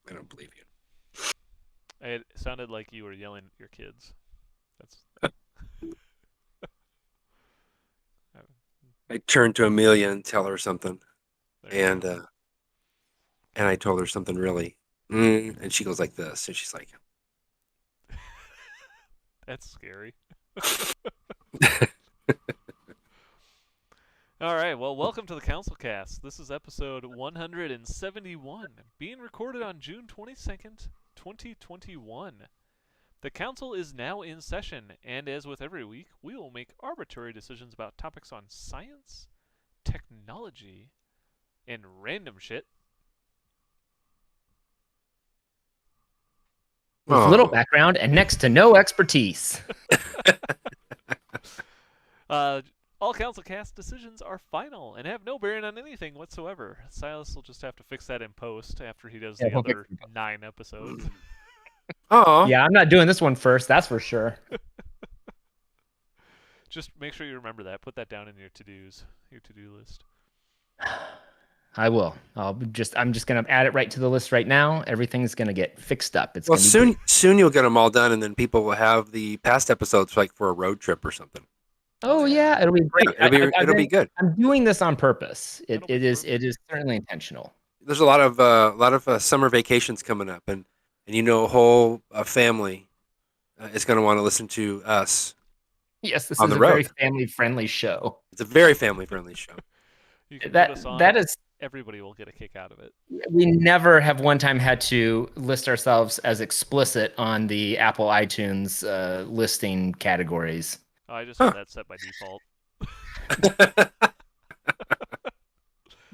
I don't believe you. It sounded like you were yelling at your kids. That's. I turned to Amelia and tell her something, There you and go. I told her something really, and she goes like this, and she's like, That's scary. All right, well, welcome to the CouncilCast. This is episode 171, being recorded on June 22nd, 2021. The Council is now in session, and as with every week, we will make arbitrary decisions about topics on science, technology, and random shit. With little background and next to no expertise. All CouncilCast decisions are final and have no bearing on anything whatsoever. Silas will just have to fix that in post after he does the we'll fix other 9 episodes. "Oh, Yeah, I'm not doing this one first, that's for sure. Just make sure you remember that. Put that down in your to-do list. I will. I'm just gonna add it right to the list right now. Everything's gonna get fixed up. It's well, gonna be soon, great. soon you'll get them all done, and then people will have the past episodes like for a road trip or something. Oh yeah, it'll be great. Yeah, it'll be good. I'm doing this on purpose. It That'll be is perfect. certainly intentional. There's a lot of summer vacations coming up, and a whole family is going to want to listen to us Yes, this on is the a very road. family-friendly show. It's a very family friendly show. You can put That us on. that is Everybody will get a kick out of it. we never have one time had to list ourselves as explicit on the Apple iTunes listing categories. Oh, I just Huh. have that set by default.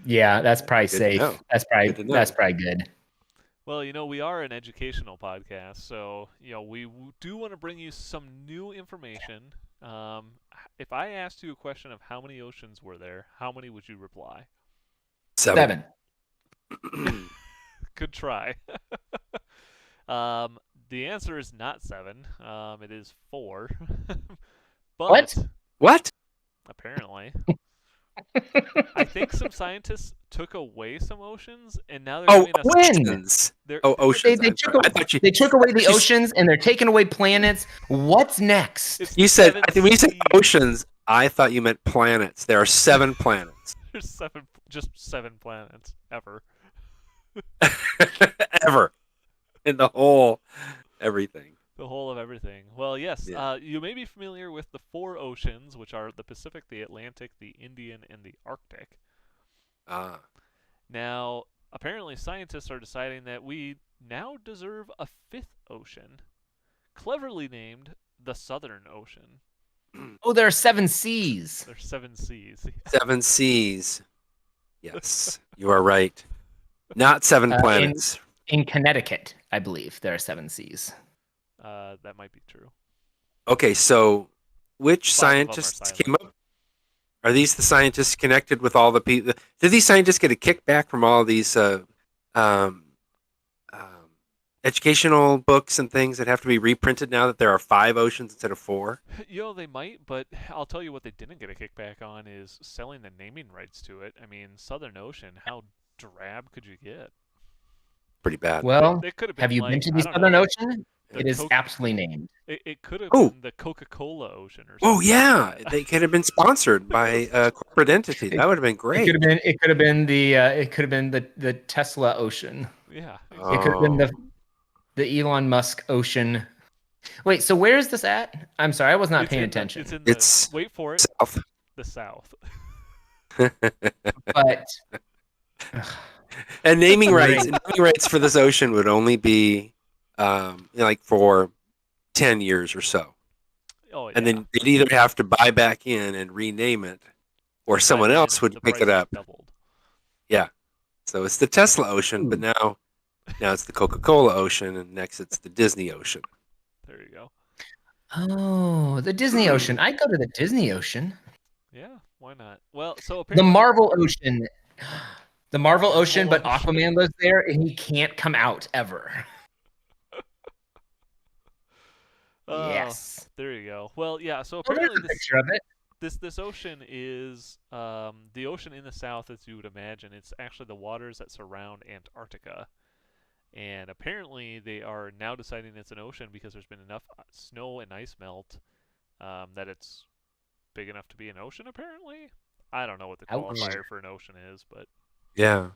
Yeah, that's probably Good to safe. know. That's Good to know. probably good. Well, we are an educational podcast, so we do want to bring you some new information. If I asked you a question of how many oceans were there, how many would you reply? 7. Good try. The answer is not 7. It is 4. But What? apparently, I think some scientists took away some oceans, and now they're Oh, giving us. oceans. Oh, oceans. They I'm sorry. I thought you. They took away the you s- oceans and they're taking away planets. What's next? It's You the said. seven I think when you said seas. oceans, I thought you meant planets. There are 7 planets. There's just 7 planets ever. Ever in the whole everything. The whole of everything. Well, yes, Yeah. you may be familiar with the 4 oceans, which are the Pacific, the Atlantic, the Indian, and the Arctic. Ah. Now, apparently, scientists are deciding that we now deserve a 5th ocean, cleverly named the Southern Ocean. Oh, there are 7 seas. There's 7 seas. 7 seas. Yes, you are right. Not 7 planets. In Connecticut, I believe there are 7 seas. That might be true. Okay, so which 5 of 'em are scientists silent. came up? Are these the scientists connected with all the people? Did these scientists get a kickback from all these um, educational books and things that have to be reprinted now that there are 5 oceans instead of 4? They might, but I'll tell you what they didn't get a kickback on is selling the naming rights to it. I mean, Southern Ocean, how drab could you get? Pretty bad. Well, They could have been have you like, been to I the don't Southern know, Ocean? It is aptly named. It could have Oh. been the Coca-Cola Ocean or something. Oh yeah, like that. they could have been sponsored by a corporate entity. That would have been great. It could have been the Tesla Ocean. Yeah. Oh. It could have been the Elon Musk Ocean. Wait, so where is this at? I'm sorry, I was not paying attention. It's in the, It's wait for it, South. the South. But And naming rights for this ocean would only be like for 10 years or so. Oh, yeah. And then they'd either have to buy back in and rename it, or someone By then, else would the pick price it up. doubled. Yeah. So it's the Tesla Ocean, but now it's the Coca-Cola Ocean, and next it's the Disney Ocean. There you go. oh, the Disney Ocean. I go to the Disney Ocean. Yeah, why not? Well, so The apparently Marvel Ocean. The Marvel Ocean, but Ocean. Aquaman lives there and he can't come out ever. Yes. There you go. Well, yeah. So Well, there's apparently a picture of it. this ocean is the ocean in the south, as you would imagine. It's actually the waters that surround Antarctica, And apparently they are now deciding it's an ocean because there's been enough snow and ice melt that it's big enough to be an ocean, apparently. I don't know what the Ouch. qualifier for an ocean is, but Yeah.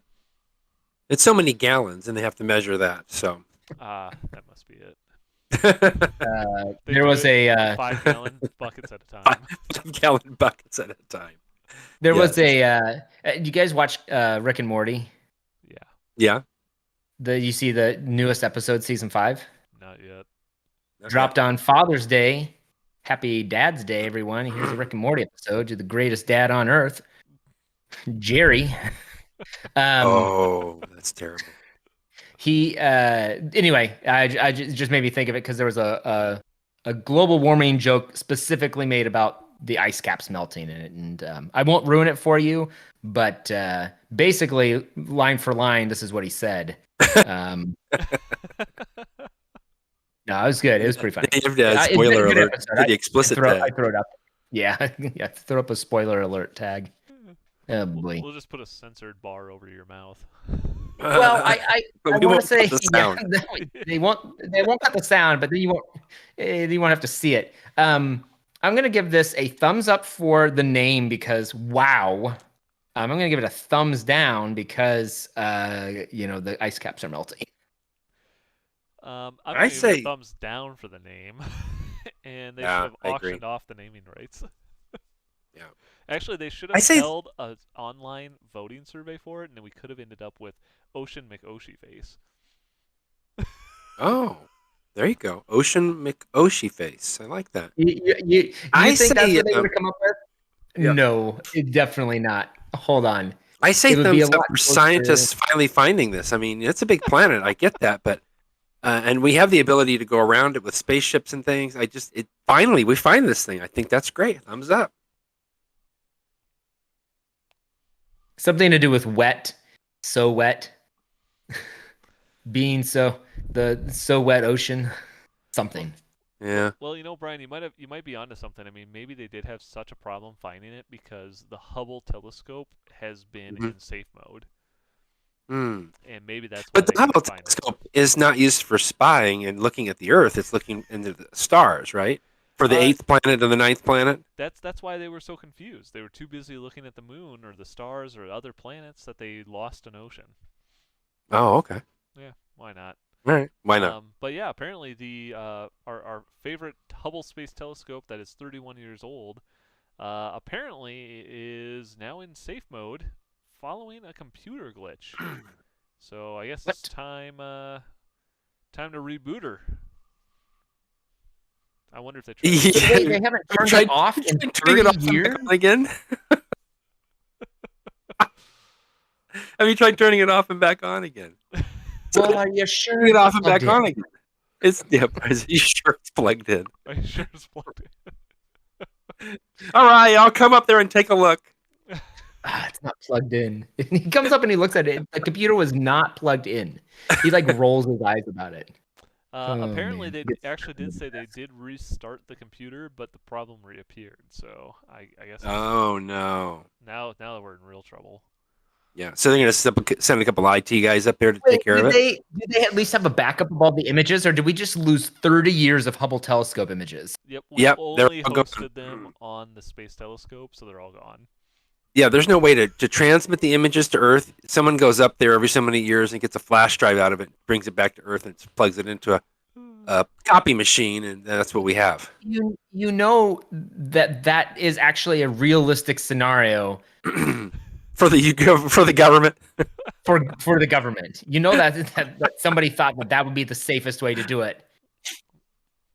It's so many gallons, and they have to measure that. So that must be it. They There do was it in a 5-gallon buckets at a time. 5-gallon buckets at a time. there was Yes. you guys watch Rick and Morty? Yeah, Yeah. You see the newest episode, season 5? not yet. Okay. Dropped on Father's Day. Happy Dad's Day, everyone. Here's a Rick and Morty episode. You're the greatest dad on earth, Jerry. Oh, that's terrible. He anyway, I just made me think of it because there was a global warming joke specifically made about the ice caps melting in it, and I won't ruin it for you, but basically, line for line, this is what he said. No, it was good. It was pretty funny. Spoiler Good alert. episode. Pretty explicit I tag. throw it up. Yeah, yeah. Throw up a spoiler alert tag. Oh boy. We'll just put a censored bar over your mouth. Well, I But we want won't to say cut the sound. they won't cut the sound, but then you won't have to see it. I'm gonna give this a thumbs up for the name because wow. I'm gonna give it a thumbs down because the ice caps are melting. I'm I gonna give it say- a thumbs down for the name, and they Yeah, should have I agree. auctioned off the naming rights. Yeah. Actually, they should I have say- held an online voting survey for it, and then we could have ended up with Ocean McOshie Face. Oh, there you go. Ocean McOshie face. I like that. You I think that's say, what they would have come up with? yeah. No, definitely not. Hold on. I say It would be thumbs a up lot for closer. scientists finally finding this. I mean, it's a big planet. I get that, but and we have the ability to go around it with spaceships and things. Finally we find this thing. I think that's great. Thumbs up. Something to do with wet, so wet, being so wet ocean, something. Yeah. Well, Brian, you might be onto something. I mean, maybe they did have such a problem finding it because the Hubble telescope has been Mhm. in safe mode, Hmm. and maybe that's why But the they couldn't Hubble find it. telescope is not used for spying and looking at the Earth. It's looking into the stars, right? For the 8th planet and the 9th planet. That's why they were so confused. They were too busy looking at the moon or the stars or other planets that they lost an ocean. Oh, okay. Yeah, why not? All right. Why not? But yeah, apparently the our favorite Hubble Space Telescope that is 31 years old, apparently is now in safe mode following a computer glitch. So I guess it's time to reboot her. I wonder if they tried. Yeah. They haven't turned Tried- it off in Turning it 30 off and years. back on again. Have you tried turning it off and back on again? Well, are you sure? Turning it off and back plugged in? on again. Are you sure it's plugged in? Are you sure it's plugged in? All right, I'll come up there and take a look. It's not plugged in. He comes up and he looks at it. The computer was not plugged in. He rolls his eyes about it. Apparently, man. they actually did say they did restart the computer, but the problem reappeared. So I guess Oh no. now we're in real trouble. Yeah, so they're gonna send a couple IT guys up there to take care of it. Did they at least have a backup of all the images, or did we just lose 30 years of Hubble telescope images? Yep, we Yep, they're only all gone. hosted them on the Space Telescope, so they're all gone. Yeah, there's no way to transmit the images to Earth. Someone goes up there every so many years and gets a flash drive out of it, brings it back to Earth, and plugs it into a copy machine, and that's what we have. You know that is actually a realistic scenario For the government. for the government. You know that somebody thought that would be the safest way to do it.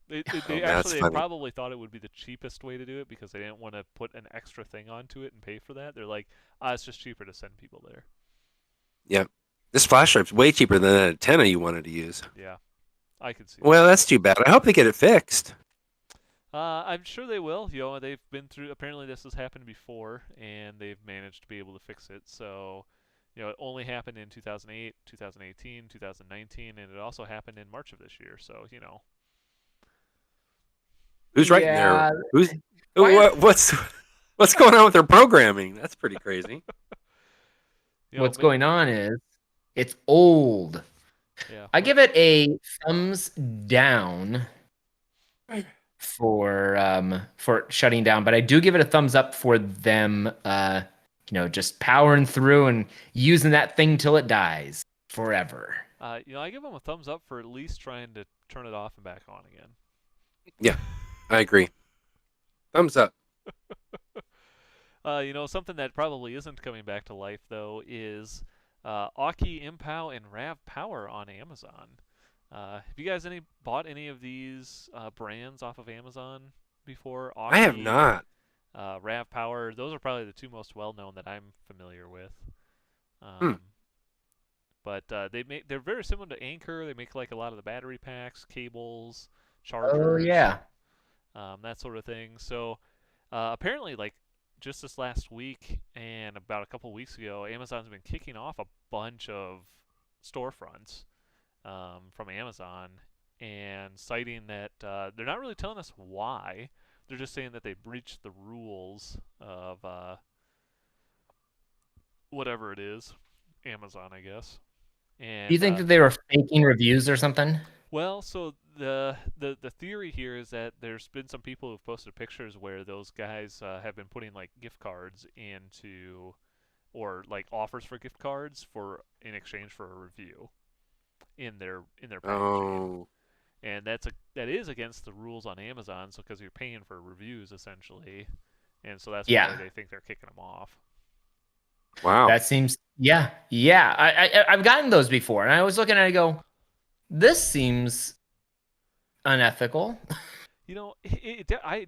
They that's actually funny. probably thought it would be the cheapest way to do it because they didn't want to put an extra thing onto it and pay for that. They're like, it's just cheaper to send people there. Yeah, this flash drive's way cheaper than that antenna you wanted to use. Yeah, I can see. Well, that's too bad. I hope they get it fixed. I'm sure they will. They've been through. Apparently, this has happened before, and they've managed to be able to fix it. So, it only happened in 2008, 2018, 2019, and it also happened in March of this year. So, Who's writing Yeah. there? Who's Why- what's going on with their programming? That's pretty crazy. What's going on is it's old. Yeah. I give it a thumbs down for shutting down, but I do give it a thumbs up for them just powering through and using that thing till it dies forever. I give them a thumbs up for at least trying to turn it off and back on again. Yeah, I agree. Thumbs up. Something that probably isn't coming back to life though is Aki Impow and Rav Power on Amazon. Have you guys bought any of these brands off of Amazon before? I have Aki, not. Rav Power, those are probably the two most well known that I'm familiar with. Hmm. But they're very similar to Anchor. They make like a lot of the battery packs, cables, chargers, Oh yeah. that sort of thing. So apparently, like just this last week and about a couple weeks ago, Amazon's been kicking off a bunch of storefronts from Amazon and citing that they're not really telling us why. They're just saying that they breached the rules of whatever it is, Amazon, I guess. And Do you think that they were faking reviews or something? well, so the theory here is that there's been some people who've posted pictures where those guys have been putting like gift cards into, or like offers for gift cards in exchange for a review in their packaging. Oh, And that is against the rules on Amazon, so because you're paying for reviews essentially, and so that's why they think they're kicking them off. wow. That seems yeah. I've gotten those before, and I was looking at it and go, this seems unethical. I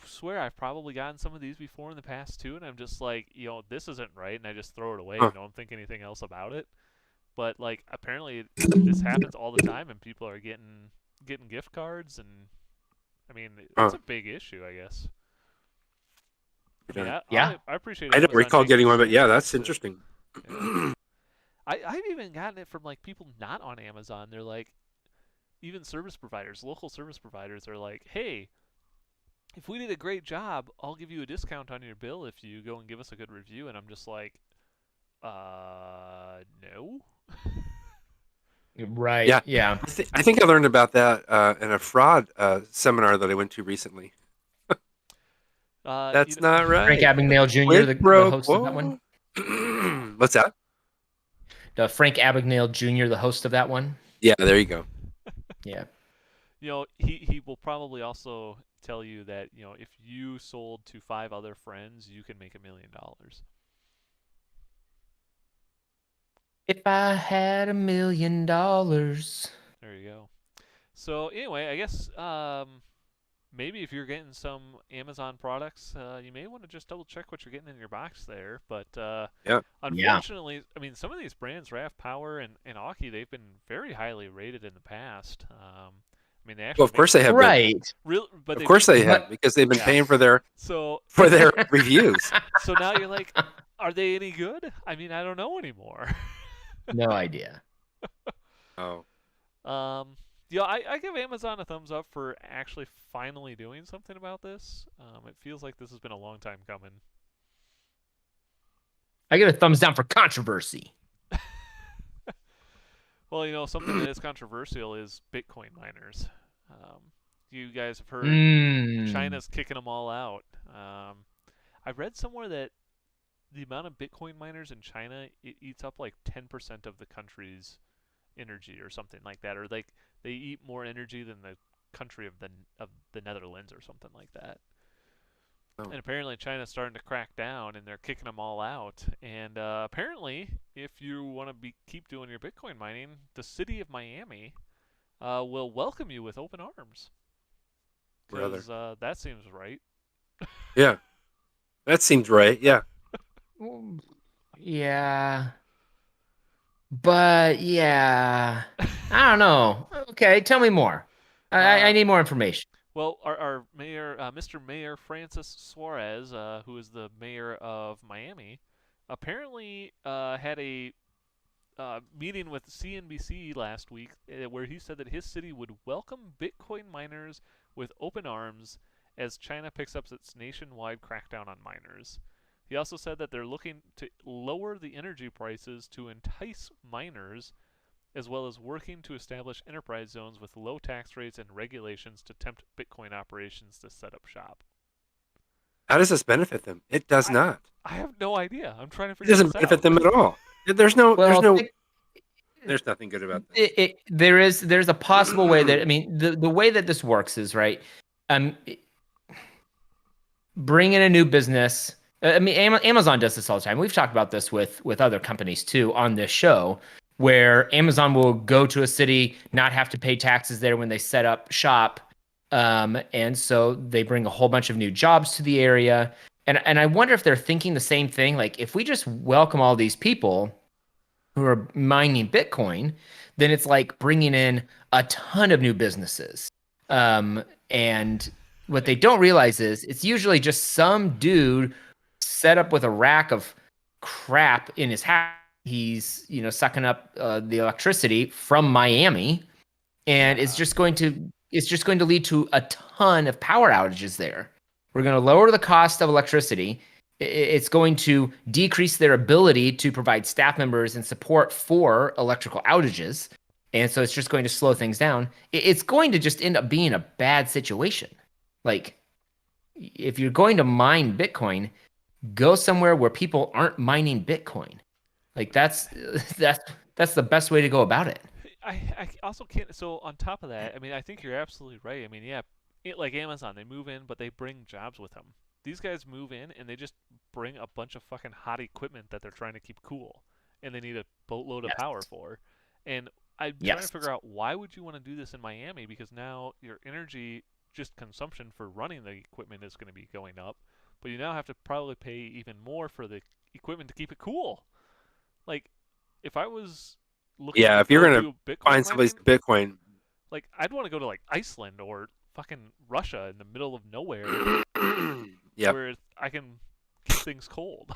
swear I've probably gotten some of these before in the past too, and I'm just like, this isn't right, and I just throw it away Huh. and don't think anything else about it. But like, apparently this happens all the time, and people are getting gift cards, and I mean, it's a big issue, I guess. I mean, I appreciate it. I don't recall getting one, but yeah, that's interesting. Yeah. I've even gotten it from like people not on Amazon. They're like, even service providers, local service providers are like, hey, if we did a great job, I'll give you a discount on your bill if you go and give us a good review. And I'm just like, no. Right. Yeah. Yeah. I think I learned about that in a fraud seminar that I went to recently. That's not right. Frank Abagnale Jr., the host of that one. What's that? Frank Abagnale Jr., the host of that one. Yeah, there you go. Yeah. He will probably also tell you that, if you sold to 5 other friends, you can make $1 million. If I had $1 million. There you go. So anyway, I guess maybe if you're getting some Amazon products, you may want to just double check what you're getting in your box there. But unfortunately, I mean, some of these brands, Rav Power and Aki, they've been very highly rated in the past. I mean, they actually of course they have right. Of course they have, because they've been paying for their reviews. So now you're like, are they any good? I mean, I don't know anymore. No idea. Oh. I give Amazon a thumbs up for actually finally doing something about this. It feels like this has been a long time coming. I give a thumbs down for controversy. Well, something that is controversial is Bitcoin miners. You guys have heard China's kicking them all out. I read somewhere that the amount of Bitcoin miners in China, it eats up like 10% of the country's energy or something like that, or like they eat more energy than the country of the Netherlands or something like that. Oh. And apparently China's starting to crack down, and they're kicking them all out. And apparently, if you want to keep doing your Bitcoin mining, the city of Miami will welcome you with open arms. Because that seems right. Yeah, that seems right. Yeah. Yeah. But yeah, I don't know. Okay, tell me more. I need more information. Well, our mayor, Mr. Mayor Francis Suarez, who is the mayor of Miami, apparently had a meeting with CNBC last week where he said that his city would welcome Bitcoin miners with open arms as China picks up its nationwide crackdown on miners. He also said that they're looking to lower the energy prices to entice miners, as well as working to establish enterprise zones with low tax rates and regulations to tempt Bitcoin operations to set up shop. How does this benefit them? It does not. I have no idea. I'm trying to It figure doesn't this benefit out. them at all. There's nothing good about that. There's a possible way that, I mean, the way that this works is, right, bring in a new business. I mean, Amazon does this all the time. We've talked about this with other companies too on this show, where Amazon will go to a city, not have to pay taxes there when they set up shop, and so they bring a whole bunch of new jobs to the area. And I wonder if they're thinking the same thing. Like, if we just welcome all these people who are mining Bitcoin, then it's like bringing in a ton of new businesses. And what they don't realize is it's usually just some dude set up with a rack of crap in his house. He's, sucking up the electricity from Miami, and it's just going to lead to a ton of power outages there. We're going to lower the cost of electricity. It's going to decrease their ability to provide staff members and support for electrical outages. And so it's just going to slow things down. It's going to just end up being a bad situation. Like, if you're going to mine Bitcoin, go somewhere where people aren't mining Bitcoin. Like, that's the best way to go about it. I also can't. So on top of that, I mean, I think you're absolutely right. I mean, yeah, like Amazon, they move in, but they bring jobs with them. These guys move in and they just bring a bunch of fucking hot equipment that they're trying to keep cool, and they need a boatload of power for. And I'm trying to figure out, why would you want to do this in Miami? Because now your energy just consumption for running the equipment is going to be going up, but you now have to probably pay even more for the equipment to keep it cool. Like, if I was looking if you're going to find someplace to Bitcoin, like, I'd want to go to like Iceland or fucking Russia in the middle of nowhere, where I can keep things cold.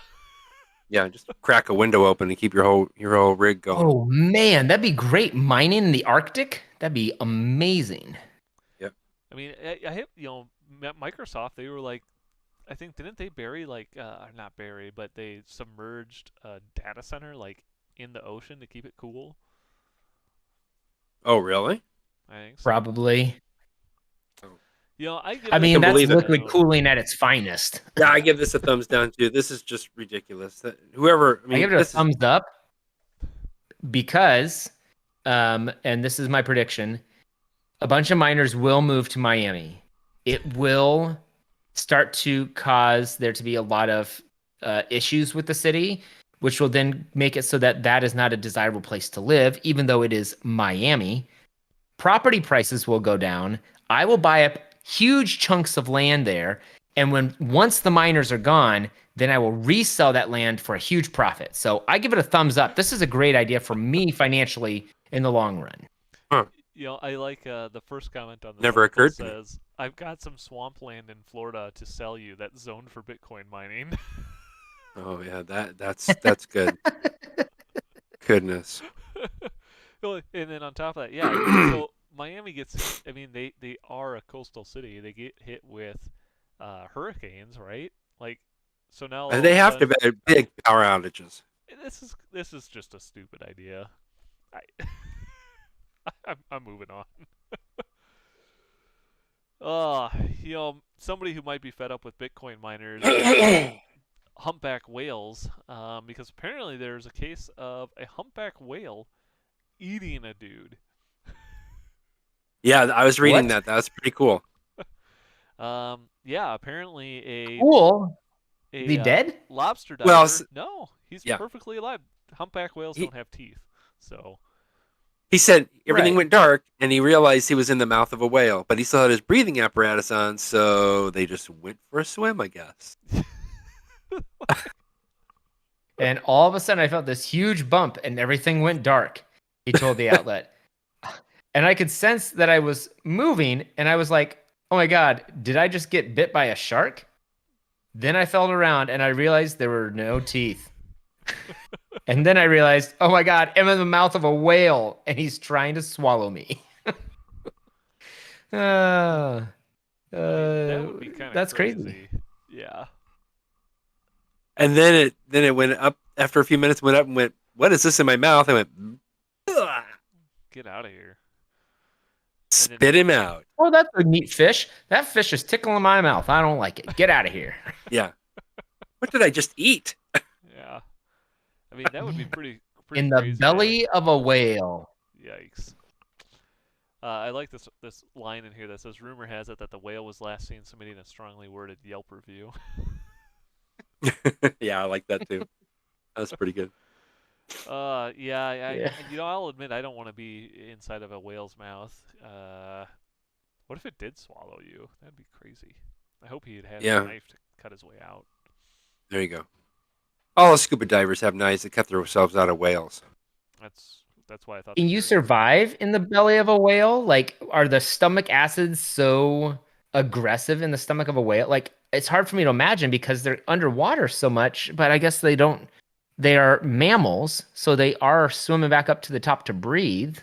Yeah, just crack a window open and keep your whole rig going. Oh man, that'd be great. Mining in the Arctic, that'd be amazing. Yep. I mean, I hit, Microsoft. They were like, I think, didn't they bury not bury, but they submerged a data center like in the ocean to keep it cool? Oh, really? I think so. Probably. I mean, that's liquid cooling at its finest. Yeah, I give this a thumbs down too. This is just ridiculous. I give it a thumbs up because, and this is my prediction, a bunch of miners will move to Miami. It will start to cause there to be a lot of issues with the city, which will then make it so that is not a desirable place to live, even though it is Miami. Property prices will go down. I will buy up huge chunks of land there, and once the miners are gone, then I will resell that land for a huge profit. So I give it a thumbs up. This is a great idea for me financially in the long run. Huh. I like the first comment on the never occurred to me. Says, I've got some swampland in Florida to sell you that's zoned for Bitcoin mining. Oh yeah, that's good. Goodness. And then on top of that, so Miami gets, I mean, they are a coastal city. They get hit with hurricanes, right? Like, so now they have to have big power outages. This is just a stupid idea. I'm moving on. Somebody who might be fed up with Bitcoin miners, humpback whales, because apparently there's a case of a humpback whale eating a dude. Yeah, I was reading that. That was pretty cool. Apparently Is he dead? Lobster diver. Well, no, he's perfectly alive. Humpback whales don't have teeth, so. He said everything went dark, and he realized he was in the mouth of a whale, but he still had his breathing apparatus on, so they just went for a swim, I guess. And all of a sudden, I felt this huge bump, and everything went dark, he told the outlet. And I could sense that I was moving, and I was like, oh my God, did I just get bit by a shark? Then I felt around, and I realized there were no teeth. And then I realized, oh my God, I'm in the mouth of a whale, and he's trying to swallow me. That would be kind of that's crazy. Yeah. And then it went up after a few minutes. Went up and went, "What is this in my mouth?" I went, "Ugh." Get out of here. Spit him out. Oh, that's a neat fish. That fish is tickling my mouth. I don't like it. Get out of here. Yeah. What did I just eat? Yeah. I mean, that would be pretty In the crazy. belly of a whale. Yikes. I like this line in here that says, "Rumor has it that the whale was last seen submitting a strongly worded Yelp review." Yeah, I like that too. That's pretty good. Yeah. I'll admit I don't want to be inside of a whale's mouth. What if it did swallow you? That'd be crazy. I hope he had Yeah. a knife to cut his way out. There you go. All the scuba divers have knives that cut themselves out of whales. That's why I thought. Can you survive in the belly of a whale? Like, are the stomach acids so aggressive in the stomach of a whale? Like, it's hard for me to imagine because they're underwater so much, but I guess they don't. They are mammals, so they are swimming back up to the top to breathe.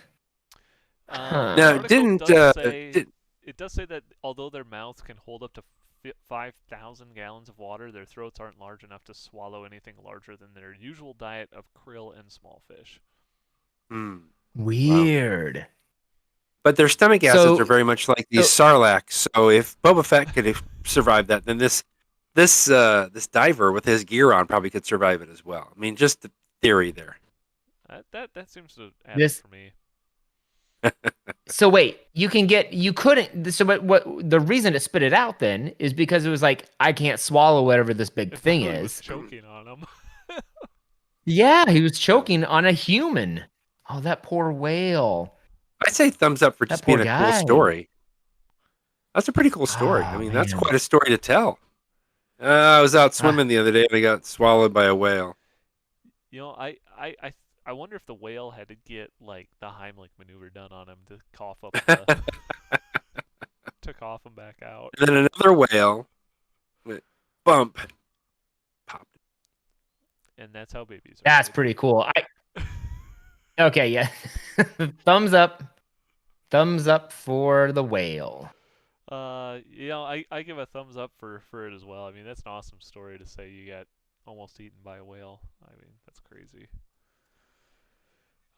Now, It does say that although their mouths can hold up to 5,000 gallons of water, their throats aren't large enough to swallow anything larger than their usual diet of krill and small fish. Weird. Wow. But their stomach acids are very much like these sarlacc. So if Boba Fett could have survived that, then this diver with his gear on probably could survive it as well. I mean, just the theory there. That seems to add up for me. So wait, you couldn't. So what the reason it spit it out then is because it was like, I can't swallow whatever this big thing is. Was choking on him. Yeah, he was choking on a human. Oh, that poor whale. I'd say thumbs up for just being a cool story. That's a pretty cool story. I mean, that's quite a story to tell. I was out swimming the other day and I got swallowed by a whale. You know, I wonder if the whale had to get like the Heimlich maneuver done on him to cough up to cough him back out. And then another whale went bump, popped. And that's how babies are. That's pretty cool. Okay, yeah. Thumbs up for the whale. I give a thumbs up for it as well. I mean, that's an awesome story to say you got almost eaten by a whale. I mean, that's crazy.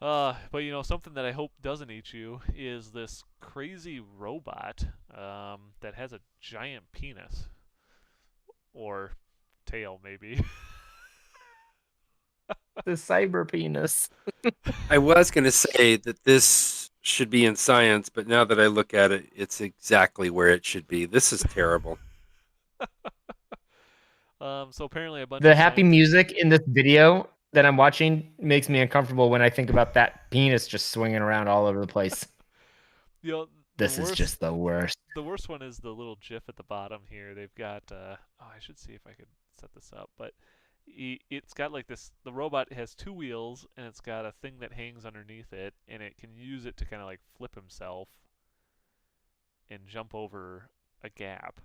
But something that I hope doesn't eat you is this crazy robot that has a giant penis or tail, maybe. The cyber penis. I was going to say that this should be in science, but now that I look at it, it's exactly where it should be. This is terrible. So apparently the happy music in this video that I'm watching makes me uncomfortable when I think about that penis just swinging around all over the place. This is just the worst. The worst one is the little GIF at the bottom here. They've got I should see if I could set this up, but it's got like this. The robot has two wheels and it's got a thing that hangs underneath it, and it can use it to kind of like flip himself and jump over a gap.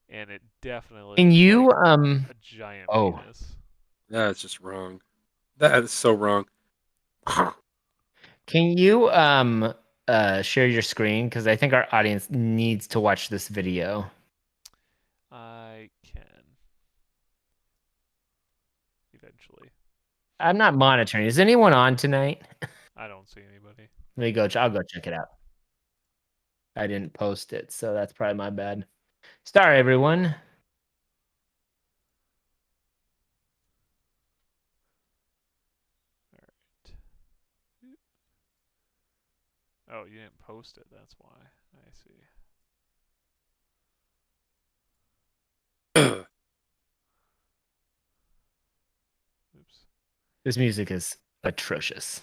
And it definitely can you a giant penis. That's just wrong. That is so wrong. Can you share your screen, because I think our audience needs to watch this video. I can eventually. I'm not monitoring. Is anyone on tonight? I don't see anybody. Let me go. I'll go check it out. I didn't post it, so that's probably my bad. Sorry, everyone. All right. Oh, you didn't post it. That's why. I see. Oops. This music is atrocious.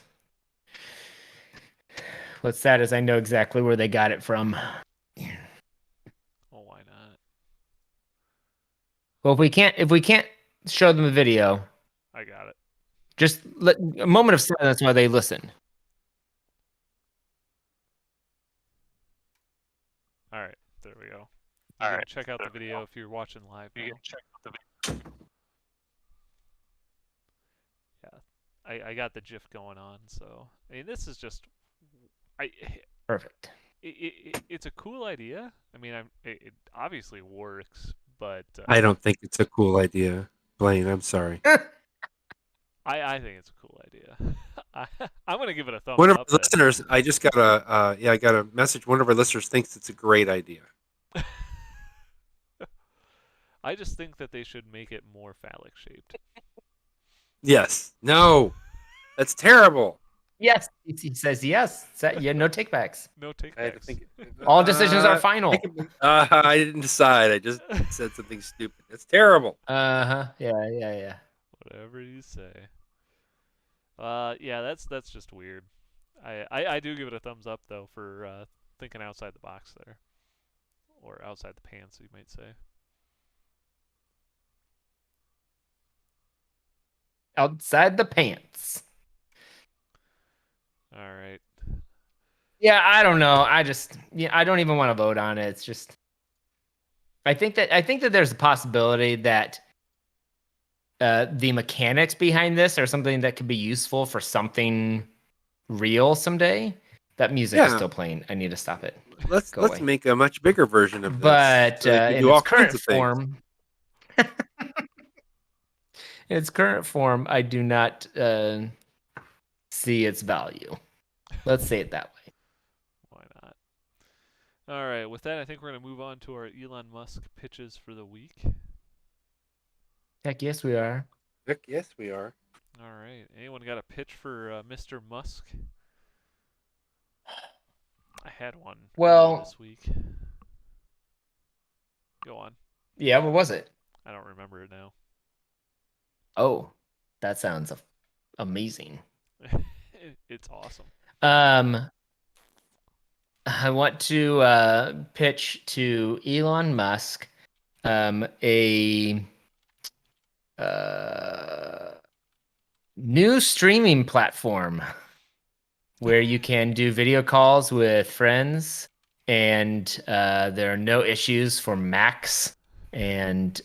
What's sad is I know exactly where they got it from. Well, why not? Well, if we can't show them the video, I got it. Just let a moment of silence while they listen. All right, there we go. All right, check out the video if you're watching live. You can check out the video. Yeah, I got the GIF going on, so I mean, this is just perfect. It's a cool idea. I mean, it obviously works, but I don't think it's a cool idea, Blaine. I'm sorry. I think it's a cool idea. I'm gonna give it a thumbs One of up our then. listeners, I just got I got a message. One of our listeners thinks it's a great idea. I just think that they should make it more phallic shaped. Yes. No. That's terrible. Yes, he says yes. Yeah, no takebacks. No I had to takebacks. think. All decisions are final. I didn't decide. I just said something stupid. It's terrible. Uh-huh. Yeah. Whatever you say. Yeah, that's just weird. I do give it a thumbs up though for thinking outside the box there, or outside the pants, you might say. Outside the pants. All right. Yeah, I don't know. I don't even want to vote on it. It's just I think that there's a possibility that the mechanics behind this are something that could be useful for something real someday. That music is still playing. I need to stop it. Let's make a much bigger version of this. But so they can in do all its current kinds of things. form, in its current form, I do not see its value. Let's say it that way. Why not? All right. With that, I think we're gonna move on to our Elon Musk pitches for the week. Heck yes, we are. Heck yes, we are. All right. Anyone got a pitch for Mr. Musk? I had one earlier this week. Go on. Yeah, what was it? I don't remember it now. Oh, that sounds amazing. It's awesome. I want to pitch to Elon Musk a new streaming platform where you can do video calls with friends, and there are no issues for Macs, and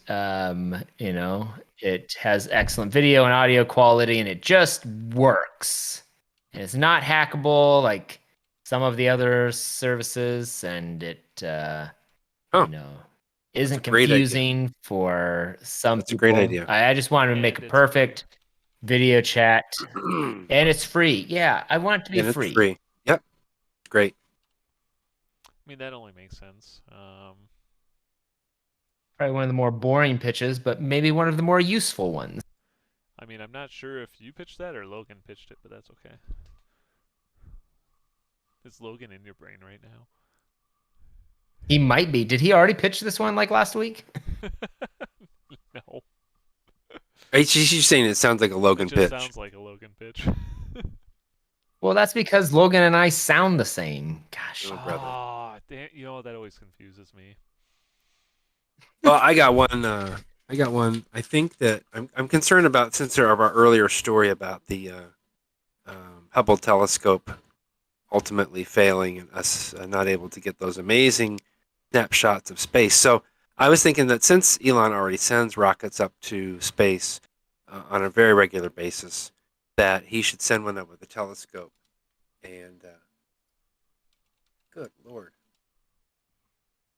it has excellent video and audio quality, and it just works. And it's not hackable like some of the other services, and it isn't confusing for some people. That's a great idea. I just wanted to make a perfect video chat, and it's free. Yeah, I want it to be free. It's free. Yep, great. I mean, that only makes sense. Probably one of the more boring pitches, but maybe one of the more useful ones. I mean, I'm not sure if you pitched that or Logan pitched it, but that's okay. Is Logan in your brain right now? He might be. Did he already pitch this one like last week? No. She's saying it sounds like a Logan it just pitch. Sounds like a Logan pitch. Well, that's because Logan and I sound the same. Gosh. Oh, damn, that always confuses me. Well, I got one. I think that I'm concerned about, since of our earlier story about the Hubble telescope ultimately failing and us not able to get those amazing snapshots of space. So I was thinking that since Elon already sends rockets up to space on a very regular basis, that he should send one up with a telescope. And good Lord.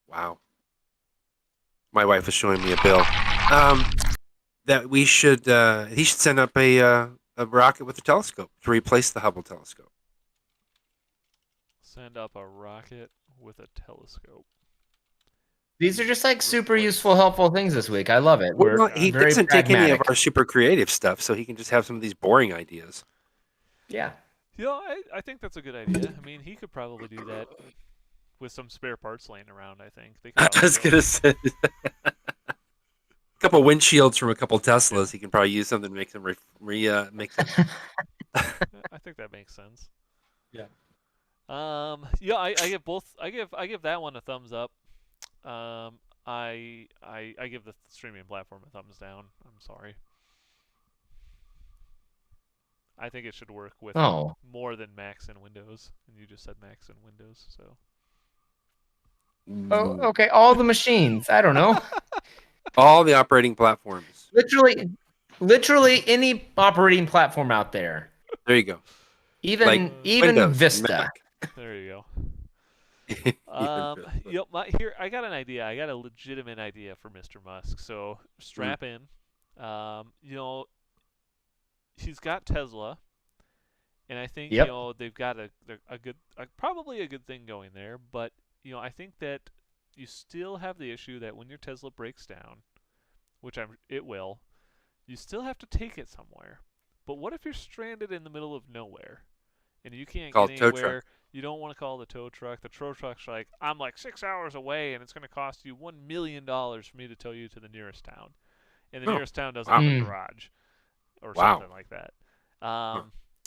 Wow. My wife is showing me a bill. That he should send up a rocket with a telescope to replace the Hubble telescope. Send up a rocket with a telescope. These are just like super useful, helpful things this week. I love it. Well, he doesn't take any of our super creative stuff, so he can just have some of these boring ideas. Yeah. I think that's a good idea. I mean, he could probably do that with some spare parts laying around, I think. I was going to say a couple windshields from a couple Teslas. He can probably use something to make them make them. I think that makes sense. Yeah. I give both. I give that one a thumbs up. I give the streaming platform a thumbs down. I'm sorry. I think it should work with more than Macs and Windows, and you just said Macs and Windows, so. Oh, okay. All the machines. I don't know. All the operating platforms. Literally any operating platform out there. There you go. Even Windows, Vista. Mac. There you go. Here I got an idea. I got a legitimate idea for Mr. Musk. So strap in. He's got Tesla, And I think Yep. they've got a good probably a good thing going there, but I think that you still have the issue that when your Tesla breaks down, which it will, you still have to take it somewhere. But what if you're stranded in the middle of nowhere and you can't get Called tow truck. anywhere? You don't want to call the tow truck. The tow truck's like, I'm like 6 hours away, and it's going to cost you $1 million for me to tow you to the nearest town, and the Oh, nearest town doesn't wow. have a garage or Wow. something like that.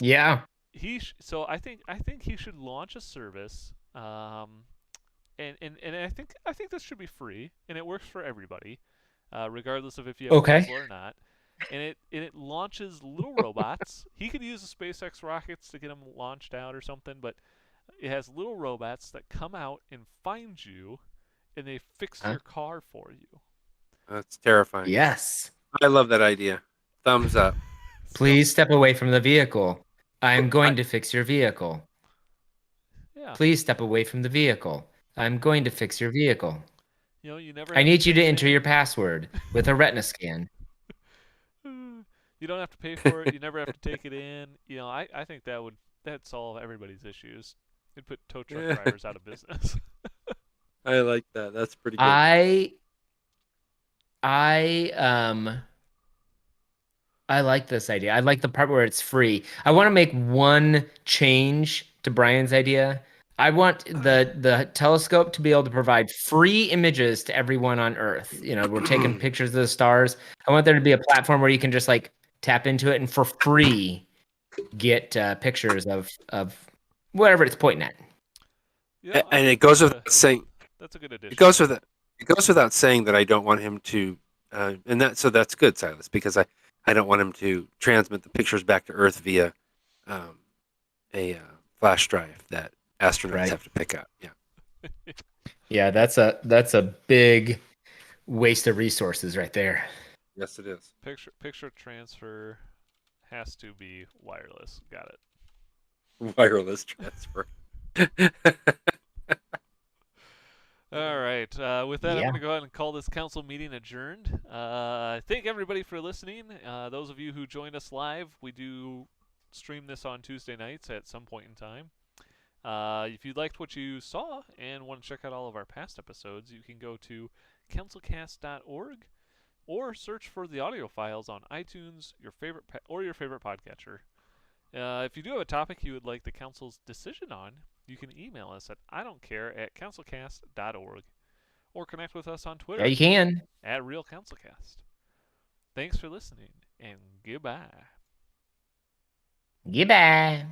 Yeah. So I think he should launch a service, and I think this should be free, and it works for everybody, regardless of if you have Okay. a Tesla or not. And it launches little robots. He could use the SpaceX rockets to get them launched out or something, but it has little robots that come out and find you, and they fix your car for you. That's terrifying. Yes. I love that idea. Thumbs up. Please step away from the vehicle. I'm going to fix your vehicle. Yeah. Please step away from the vehicle. I'm going to fix your vehicle. You never. I need you to enter your password with a retina scan. You don't have to pay for it. You never have to take it in. I think that'd solve everybody's issues. It'd put tow truck drivers out of business. I like that. That's pretty good. I like this idea. I like the part where it's free. I want to make one change to Brian's idea. I want the telescope to be able to provide free images to everyone on Earth. We're taking pictures of the stars. I want there to be a platform where you can just like tap into it and for free get pictures of whatever it's pointing at. Yeah, and it goes without saying. That's a good addition. It goes without saying that I don't want him to, so that's good, Silas, because I don't want him to transmit the pictures back to Earth via a flash drive that astronauts have to pick up. Yeah. Yeah, that's a big waste of resources right there. Yes, it is. Picture transfer has to be wireless. Got it. Wireless transfer. All right. With that, I'm going to go ahead and call this council meeting adjourned. Thank everybody for listening. Those of you who joined us live, we do stream this on Tuesday nights at some point in time. If you liked what you saw and want to check out all of our past episodes, you can go to CouncilCast.org or search for the audio files on iTunes, your favorite podcatcher. If you do have a topic you would like the council's decision on, you can email us at idon'tcare@councilcast.org or connect with us on Twitter. Yeah, you can. At RealCouncilCast. Thanks for listening, and goodbye. Goodbye.